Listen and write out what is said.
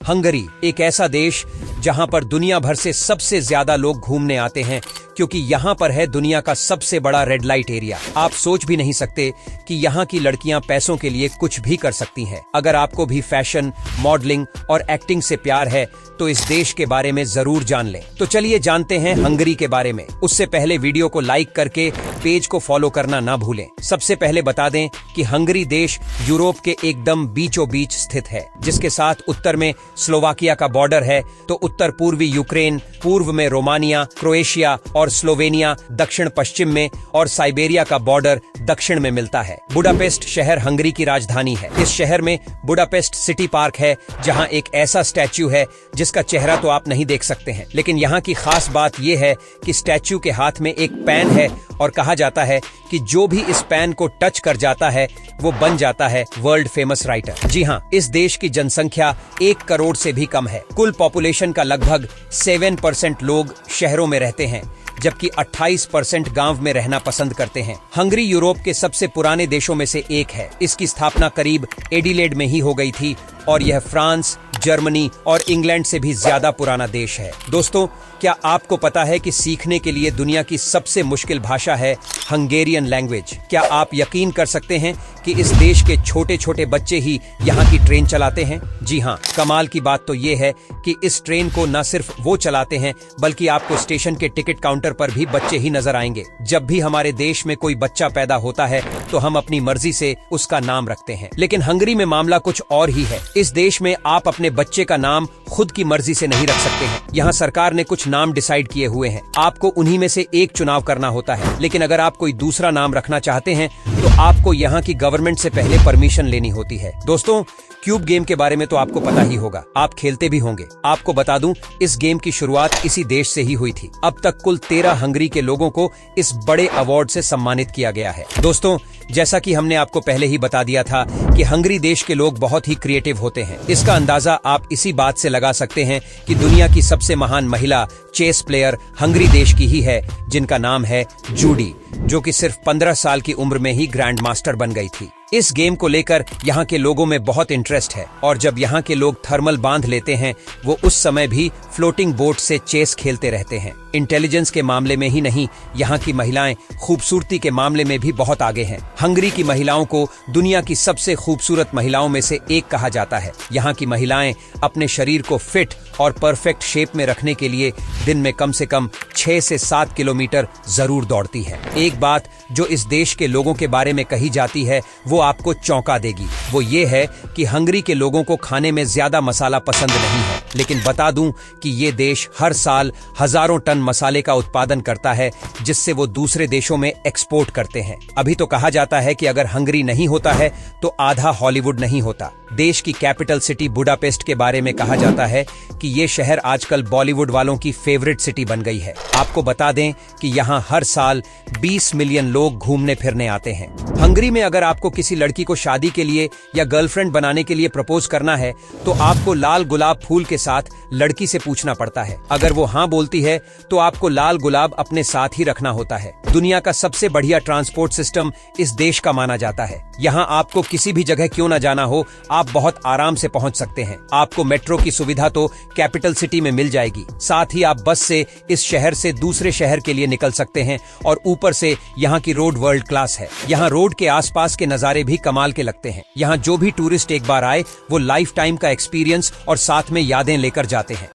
Hungary एक ऐसा देश जहां पर दुनिया भर से सबसे ज्यादा लोग घूमने आते हैं, क्योंकि यहाँ पर है दुनिया का सबसे बड़ा रेड लाइट एरिया। आप सोच भी नहीं सकते कि यहाँ की लड़कियां पैसों के लिए कुछ भी कर सकती हैं। अगर आपको भी फैशन, मॉडलिंग और एक्टिंग से प्यार है तो इस देश के बारे में जरूर जान लें। तो चलिए जानते हैं हंगरी के बारे में। उससे पहले वीडियो को लाइक करके पेज को फॉलो करना ना भूलें। सबसे पहले बता दें कि हंगरी देश यूरोप के एकदम बीचों बीच स्थित है, जिसके साथ उत्तर में स्लोवाकिया का बॉर्डर है, तो उत्तर पूर्वी यूक्रेन, पूर्व में रोमानिया, क्रोएशिया और स्लोवेनिया दक्षिण पश्चिम में, और साइबेरिया का बॉर्डर दक्षिण में मिलता है। बुडापेस्ट शहर हंगरी की राजधानी है। इस शहर में बुडापेस्ट सिटी पार्क है, जहां एक ऐसा स्टैच्यू है जिसका चेहरा तो आप नहीं देख सकते हैं, लेकिन यहाँ की खास बात यह है कि स्टैच्यू के हाथ में एक पेन है और कहा जाता है कि जो भी इस पेन को टच कर जाता है वो बन जाता है वर्ल्ड फेमस राइटर। जी हाँ, इस देश की जनसंख्या 1 करोड़ से भी कम है। कुल पॉपुलेशन का लगभग 7% लोग शहरों में रहते हैं, जबकि 28% गांव में रहना पसंद करते हैं। हंगरी यूरोप के सबसे पुराने देशों में से एक है। इसकी स्थापना करीब एडिलेड में ही हो गई थी और यह फ्रांस, जर्मनी और इंग्लैंड से भी ज्यादा पुराना देश है। दोस्तों, क्या आपको पता है कि सीखने के लिए दुनिया की सबसे मुश्किल भाषा है हंगेरियन लैंग्वेज? क्या आप यकीन कर सकते हैं कि इस देश के छोटे छोटे बच्चे ही यहाँ की ट्रेन चलाते हैं? जी हाँ, कमाल की बात तो ये है कि इस ट्रेन को न सिर्फ वो चलाते हैं, बल्कि आपको स्टेशन के टिकट काउंटर पर भी बच्चे ही नजर आएंगे। जब भी हमारे देश में कोई बच्चा पैदा होता है तो हम अपनी मर्जी से उसका नाम रखते हैं, लेकिन हंगरी में मामला कुछ और ही है। इस देश में आप अपने बच्चे का नाम खुद की मर्जी से नहीं रख सकते हैं। यहाँ सरकार ने कुछ नाम डिसाइड किए हुए हैं, आपको उन्हीं में से एक चुनाव करना होता है। लेकिन अगर आप कोई दूसरा नाम रखना चाहते हैं तो आपको यहाँ की गवर्नमेंट से पहले परमिशन लेनी होती है। दोस्तों, क्यूब गेम के बारे में तो आपको पता ही होगा, आप खेलते भी होंगे। आपको बता दूं, इस गेम की शुरुआत इसी देश से ही हुई थी। अब तक कुल 13 हंगरी के लोगों को इस बड़े अवार्ड से सम्मानित किया गया है। दोस्तों, जैसा कि हमने आपको पहले ही बता दिया था कि हंगरी देश के लोग बहुत ही क्रिएटिव होते हैं। इसका अंदाजा आप इसी बात से लगा सकते हैं कि दुनिया की सबसे महान महिला चेस प्लेयर हंगरी देश की ही है, जिनका नाम है जूडी, जो कि सिर्फ 15 साल की उम्र में ही ग्रैंड मास्टर बन गई थी। इस गेम को लेकर यहाँ के लोगों में बहुत इंटरेस्ट है, और जब यहाँ के लोग थर्मल बांध लेते हैं, वो उस समय भी फ्लोटिंग बोट से चेस खेलते रहते हैं। इंटेलिजेंस के मामले में ही नहीं, यहाँ की महिलाएं खूबसूरती के मामले में भी बहुत आगे हैं। हंगरी की महिलाओं को दुनिया की सबसे खूबसूरत महिलाओं में से एक कहा जाता है। यहाँ की महिलाएं अपने शरीर को फिट और परफेक्ट शेप में रखने के लिए दिन में कम से कम 6 से 7 किलोमीटर जरूर दौड़ती है। एक बात जो इस देश के लोगों के बारे में कही जाती है वो आपको चौंका देगी। वो ये है कि हंगरी के लोगों को खाने में ज्यादा मसाला पसंद नहीं है, लेकिन बता दूं कि ये देश हर साल हजारों टन मसाले का उत्पादन करता है, जिससे वो दूसरे देशों में एक्सपोर्ट करते हैं। अभी तो कहा जाता है कि अगर हंगरी नहीं होता है तो आधा हॉलीवुड नहीं होता। देश की कैपिटल सिटी बुडापेस्ट के बारे में कहा जाता है कि ये शहर आजकल बॉलीवुड वालों की फेवरेट सिटी बन गई है। आपको बता दें कि यहाँ हर साल 20 मिलियन लोग घूमने फिरने आते हैं। हंगरी में अगर आपको किसी लड़की को शादी के लिए या गर्लफ्रेंड बनाने के लिए प्रपोज करना है तो आपको लाल गुलाब फूल के साथ लड़की से पूछना पड़ता है। अगर वो हाँ बोलती है तो आपको लाल गुलाब अपने साथ ही रखना होता है। दुनिया का सबसे बढ़िया ट्रांसपोर्ट सिस्टम इस देश का माना जाता है। यहाँ आपको किसी भी जगह क्यों ना जाना हो, आप बहुत आराम से पहुँच सकते हैं। आपको मेट्रो की सुविधा तो कैपिटल सिटी में मिल जाएगी, साथ ही आप बस से इस शहर से दूसरे शहर के लिए निकल सकते हैं, और ऊपर से यहाँ की रोड वर्ल्ड क्लास है। यहाँ रोड के आसपास के नजारे भी कमाल के लगते हैं। यहाँ जो भी टूरिस्ट एक बार आए वो लाइफ टाइम का एक्सपीरियंस और साथ में यादें लेकर जाते हैं।